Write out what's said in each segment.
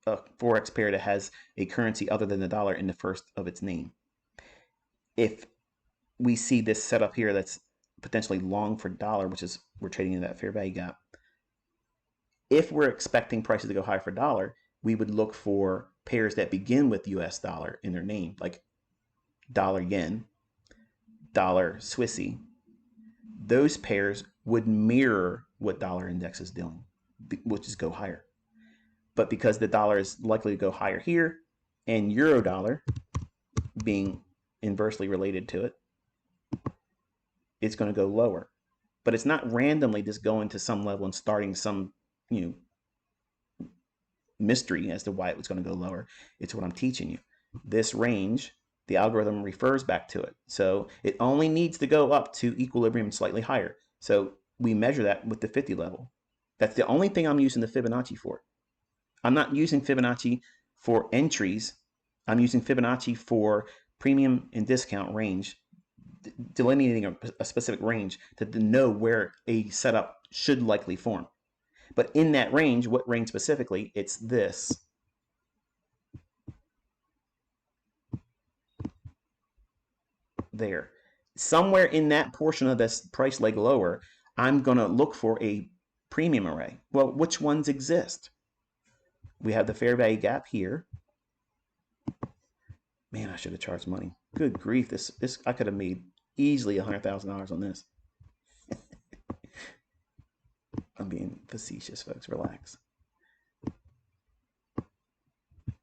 a forex pair that has a currency other than the dollar in the first of its name. If we see this setup here that's potentially long for dollar, which is we're trading in that fair value gap. If we're expecting prices to go high for dollar, we would look for pairs that begin with US dollar in their name, like dollar yen, dollar Swissy. Those pairs would mirror what dollar index is doing, which is go higher. But because the dollar is likely to go higher here, and euro dollar being inversely related to it, it's going to go lower. But it's not randomly just going to some level and starting some, mystery as to why it was going to go lower. It's what I'm teaching you. This range, the algorithm refers back to it. So it only needs to go up to equilibrium slightly higher. So we measure that with the 50 level. That's the only thing I'm using the Fibonacci for. I'm not using Fibonacci for entries. I'm using Fibonacci for premium and discount range, delineating a specific range to know where a setup should likely form. But in that range, what range specifically? It's this. There. Somewhere in that portion of this price leg lower, I'm going to look for a premium array. Well, which ones exist? We have the fair value gap here. Man, I should have charged money. Good grief, this I could have made easily $100,000 on this. I'm being facetious, folks. Relax.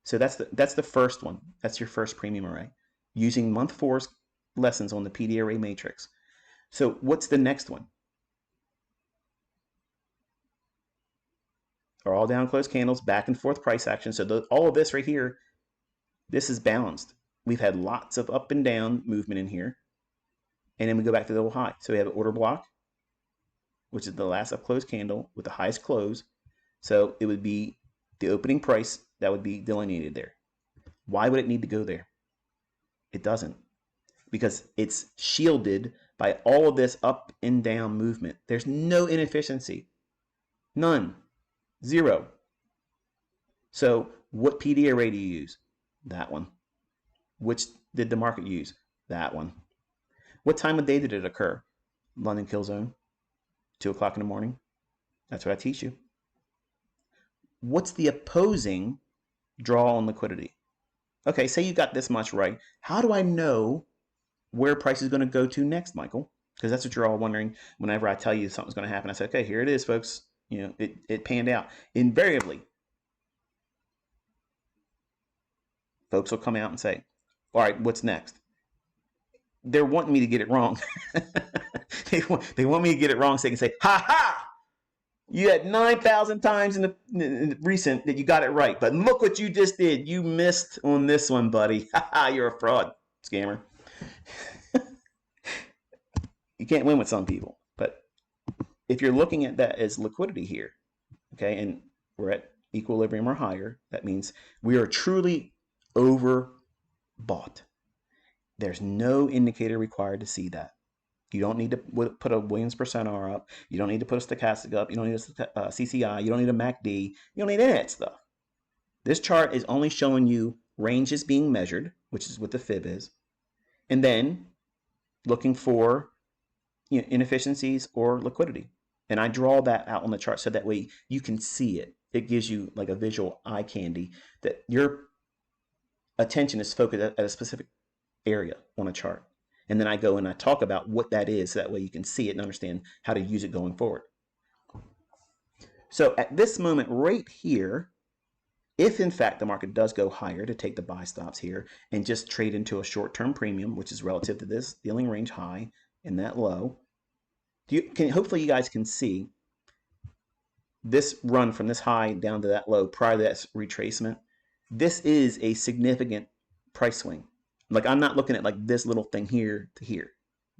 So that's the first one. That's your first premium array, using month 4's lessons on the PD array matrix. So what's the next one? Are all down closed candles, back and forth price action. So all of this right here, this is balanced. We've had lots of up and down movement in here. And then we go back to the little high. So we have an order block, which is the last up closed candle with the highest close. So it would be the opening price that would be delineated there. Why would it need to go there? It doesn't, because it's shielded by all of this up and down movement. There's no inefficiency. None. Zero. So what PD array do you use? That one. Which did the market use? That one. What time of day did it occur? London kill zone. 2 o'clock in the morning. That's what I teach you. What's the opposing draw on liquidity? Okay, say you got this much right. How do I know where price is going to go to next, Michael? Because that's what you're all wondering whenever I tell you something's going to happen. I say, okay, here it is, folks. It panned out. Invariably, folks will come out and say, all right, what's next? They're wanting me to get it wrong. They want me to get it wrong so they can say, ha ha! You had 9,000 times in the recent that you got it right. But look what you just did. You missed on this one, buddy. Ha ha, you're a fraud, scammer. You can't win with some people. But if you're looking at that as liquidity here, okay, and we're at equilibrium or higher, that means we are truly overbought. There's no indicator required to see that. You don't need to put a Williams percent R up. You don't need to put a stochastic up. You don't need a CCI. You don't need a MACD. You don't need any of that stuff. This chart is only showing you ranges being measured, which is what the fib is, and then looking for inefficiencies or liquidity. And I draw that out on the chart so that way you can see it. It gives you like a visual eye candy that your attention is focused at a specific area on a chart. And then I go and I talk about what that is so that way you can see it and understand how to use it going forward. So at this moment right here, if in fact the market does go higher, to take the buy stops here and just trade into a short-term premium, which is relative to this dealing range high and that low, hopefully you guys can see this run from this high down to that low prior to that retracement. This is a significant price swing. Like, I'm not looking at like this little thing here to here.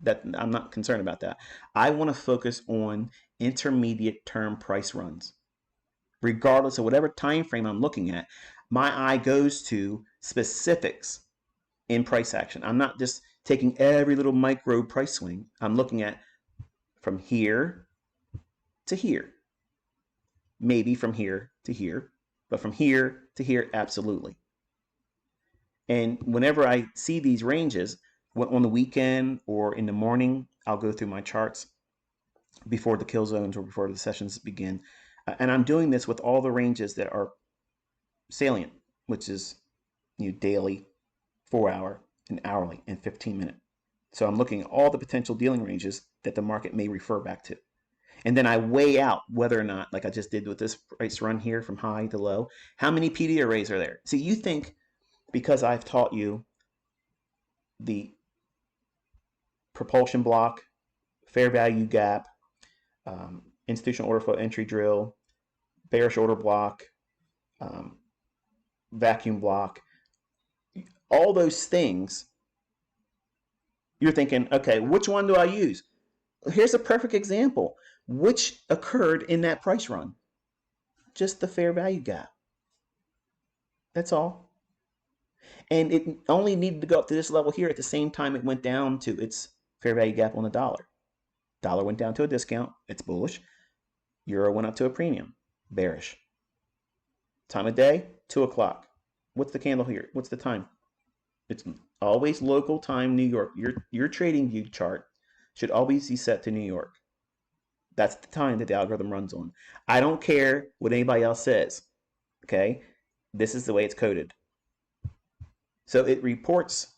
That I'm not concerned about that. I want to focus on intermediate term price runs. Regardless of whatever time frame I'm looking at, my eye goes to specifics in price action. I'm not just taking every little micro price swing. I'm looking at from here to here. Maybe from here to here. But from here to here, absolutely. And whenever I see these ranges, on the weekend or in the morning, I'll go through my charts before the kill zones or before the sessions begin. And I'm doing this with all the ranges that are salient, which is daily, 4-hour, and hourly, and 15-minute. So I'm looking at all the potential dealing ranges that the market may refer back to. And then I weigh out whether or not, like I just did with this price run here from high to low, how many PD arrays are there? See, you think because I've taught you the propulsion block, fair value gap, institutional order flow entry drill, bearish order block, vacuum block, all those things, you're thinking, okay, which one do I use? Here's a perfect example. Which occurred in that price run? Just the fair value gap. That's all. And it only needed to go up to this level here at the same time it went down to its fair value gap on the dollar. Dollar went down to a discount. It's bullish. Euro went up to a premium. Bearish. Time of day, 2 o'clock. What's the candle here? What's the time? It's always local time, New York. Your trading view chart should always be set to New York. That's the time that the algorithm runs on. I don't care what anybody else says. Okay? This is the way it's coded. So it reports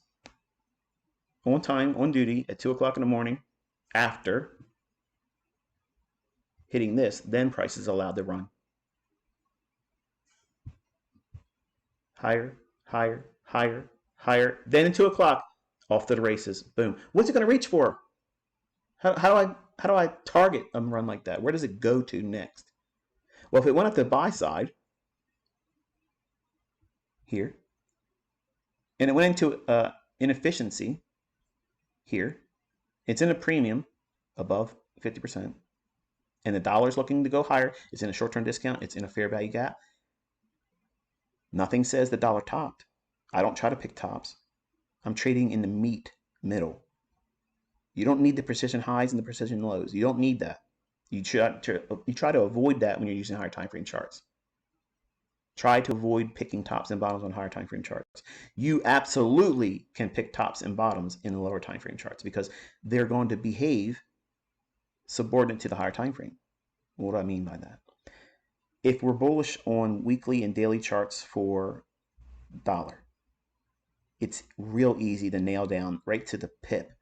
on time, on duty, at 2 o'clock in the morning, after hitting this, then price is allowed to run. Higher, higher, higher, higher. Then at 2 o'clock, off to the races. Boom. What's it going to reach for? How do I target a run like that? Where does it go to next? Well, if it went up to the buy side, here, and it went into inefficiency, here, it's in a premium above 50%, and the dollar's looking to go higher, it's in a short-term discount, it's in a fair value gap. Nothing says the dollar topped. I don't try to pick tops. I'm trading in the middle. You don't need the precision highs and the precision lows. You don't need that. You try to avoid that when you're using higher time frame charts. Try to avoid picking tops and bottoms on higher time frame charts. You absolutely can pick tops and bottoms in the lower time frame charts because they're going to behave subordinate to the higher time frame. What do I mean by that? If we're bullish on weekly and daily charts for dollar, it's real easy to nail down right to the pip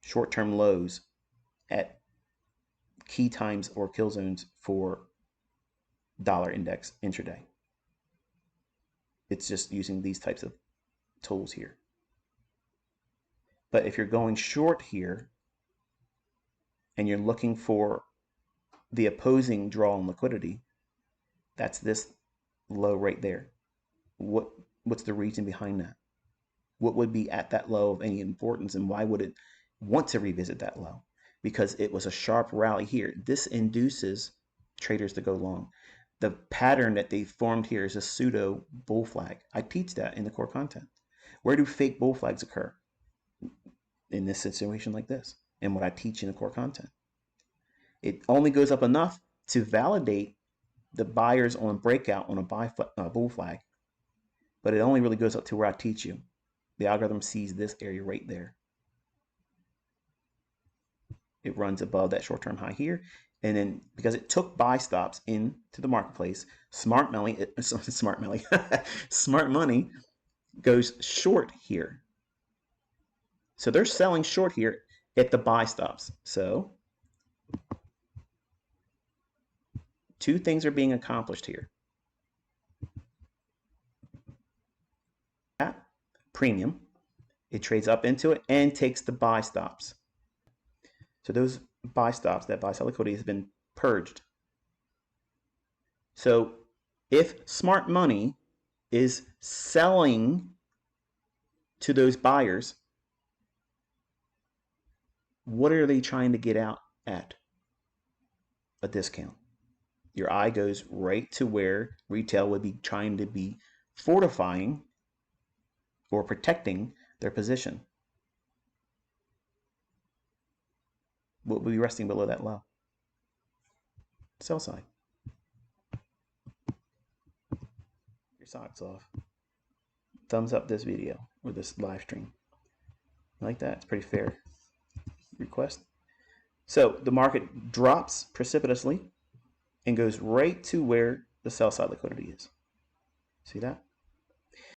short-term lows at key times or kill zones for dollar index intraday. It's just using these types of tools here. But if you're going short here and you're looking for the opposing draw on liquidity, that's this low right there. What's the reason behind that? What would be at that low of any importance, and why would it want to revisit that low? Because it was a sharp rally here. This induces traders to go long. The pattern that they formed here is a pseudo bull flag. I teach that in the core content. Where do fake bull flags occur? In this situation like this, and what I teach in the core content. It only goes up enough to validate the buyers on breakout on a bull flag, but it only really goes up to where I teach you. The algorithm sees this area right there. It runs above that short-term high here, and then because it took buy stops into the marketplace, smart money goes short here. So they're selling short here at the buy stops. So two things are being accomplished here. At premium, it trades up into it and takes the buy stops. So those buy stops, that buy sell liquidity has been purged. So if smart money is selling to those buyers, what are they trying to get out at? A discount. Your eye goes right to where retail would be trying to be fortifying or protecting their position. What will be resting below that low? Sell side. your socks off. Thumbs up this video or this live stream. Like that, it's pretty fair request. So the market drops precipitously and goes right to where the sell side liquidity is. See that?